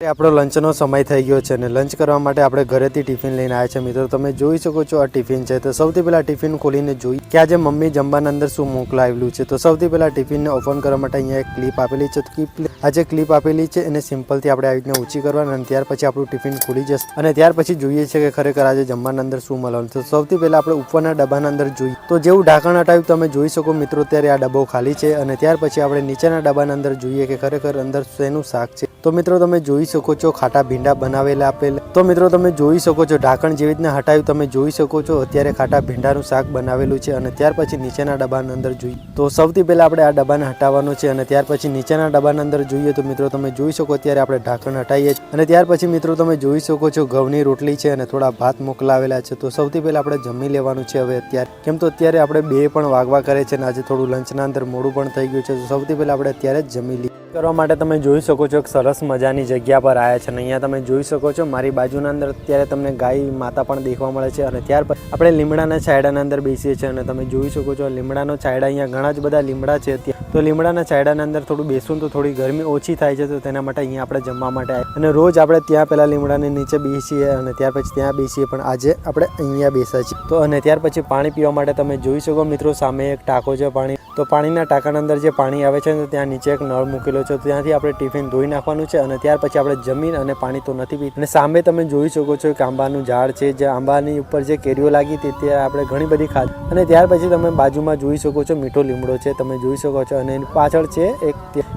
આપણો લંચનો સમય થઈ ગયો છે અને લંચ કરવા માટે આપણે ઘરેથી ટિફિન લઈને આવ્યા છે મિત્રો. તમે જોઈ શકો છો આ ટિફિન છે. તો સૌથી પહેલાં ટિફિન ખોલીને જોઈ કે આજે મમ્મી જમવાના અંદર શું મોકલાવેલું છે. તો સૌથી પહેલાં ટિફિનને ઓપન કરવા માટે અહીંયા એક ક્લિપ આપેલી છે. તો આ જે ક્લિપ આપેલી છે એને સિમ્પલથી આપણે આવી રીતના ઊંચી કરવાની અને ત્યાર પછી આપણું ટિફિન ખુલી જશે અને ત્યાર પછી જોઈએ છે કે ખરેખર આજે જમવાના અંદર શું મળવાનું. તો સૌથી પહેલાં આપણે ઉપરના ડબ્બાના અંદર જોઈએ તો જેવું ઢાંકણ હટાવ્યું તમે જોઈ શકો મિત્રો ત્યારે આ ડબ્બો ખાલી છે અને ત્યાર પછી આપણે નીચેના ડબ્બાના અંદર જોઈએ કે ખરેખર અંદર શેનું શાક છે. તો મિત્રો તમે જોઈ શકો છો ખાટા ભીંડા બનાવેલા આપેલા. તો મિત્રો તમે જોઈ શકો છો ઢાંકણ જેવી રીતના હટાવ્યું તમે જોઈ શકો છો અત્યારે ખાટા ભીંડાનું શાક બનાવેલું છે અને ત્યાર પછી નીચેના ડબ્બાના અંદર જોઈએ તો સૌથી પહેલા આપણે આ ડબ્બાને હટાવવાનું છે અને ત્યાર પછી નીચેના ડબ્બાના અંદર જોઈએ તો મિત્રો તમે જોઈ શકો અત્યારે આપણે ઢાંકણ હટાવીએ છીએ અને ત્યાર પછી મિત્રો તમે જોઈ શકો છો ઘઉંની રોટલી છે અને થોડા ભાત મોકલાવેલા છે. તો સૌથી પહેલા આપણે જમી લેવાનું છે હવે અત્યારે, કેમ તો અત્યારે આપણે 2 પણ વાગવા કરે છે અને આજે થોડું લંચના અંદર મોડું પણ થઈ ગયું છે. તો સૌથી પહેલા આપણે અત્યારે જ જમી લઈએ. કરવા માટે તમે જોઈ શકો છો એક સરસ મજાની જગ્યા પર આવ્યા છે અને અહીંયા તમે જોઈ શકો છો મારી બાજુના અંદર અત્યારે તમને ગાય માતા પણ દેખવા મળે છે અને ત્યાર પછી આપણે લીમડાના છાયડાના અંદર બેસીએ છીએ અને તમે જોઈ શકો છો લીમડાનો છાયડા અહીંયા ઘણા જ બધા લીમડા છે અત્યારે. તો લીમડાના છાયડાના અંદર થોડું બેસવું તો થોડી ગરમી ઓછી થાય છે. તો તેના માટે અહીંયા આપણે જમવા માટે આવ્યા અને રોજ આપણે ત્યાં પહેલાં લીમડાની નીચે બેસીએ અને ત્યાર પછી ત્યાં બેસીએ પણ આજે આપણે અહીંયા બેસાય છીએ. તો અને ત્યાર પછી પાણી પીવા માટે તમે જોઈ શકો મિત્રો સામે એક ટાંકો છે પાણી. તો પાણીના ટાંકાના અંદર જે પાણી આવે છે તો ત્યાં નીચે એક નળ મૂકેલો છે. ત્યાંથી આપણે ટિફિન ધોઈ નાખવાનું છે અને ત્યાર પછી આપણે જમીન અને પાણી તો નથી પીતું. અને સામે તમે જોઈ શકો છો કે આંબાનું ઝાડ છે. જે આંબાની ઉપર જે કેરીઓ લાગી હતી તે આપણે ઘણી બધી ખાધી અને ત્યાર પછી તમે બાજુમાં જોઈ શકો છો મીઠો લીમડો છે તમે જોઈ શકો છો અને એની પાછળ છે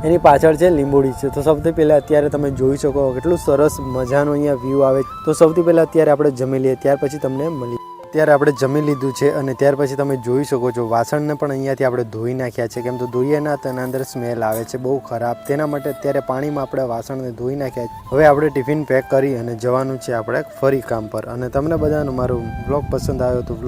એની પાછળ છે લીંબોડી છે. તો સૌથી પહેલાં અત્યારે તમે જોઈ શકો કેટલું સરસ મજાનું અહીંયા વ્યૂ આવે છે. તો સૌથી પહેલાં અત્યારે આપણે જમી લઈએ ત્યાર પછી તમને મળીએ. ત્યારે આપણે જમી લીધું છે અને ત્યાર પછી તમે જોઈ શકો છો વાસણને પણ અહીંયાથી આપણે ધોઈ નાખ્યા છે. કેમ તો ધોઈએ ના તેના અંદર સ્મેલ આવે છે બહુ ખરાબ. તેના માટે અત્યારે પાણીમાં આપણે વાસણને ધોઈ નાખ્યા છે. હવે આપણે ટિફિન પેક કરી અને જવાનું છે આપણે ફરી કામ પર. અને તમને બધાને મારું બ્લોગ પસંદ આવ્યો તો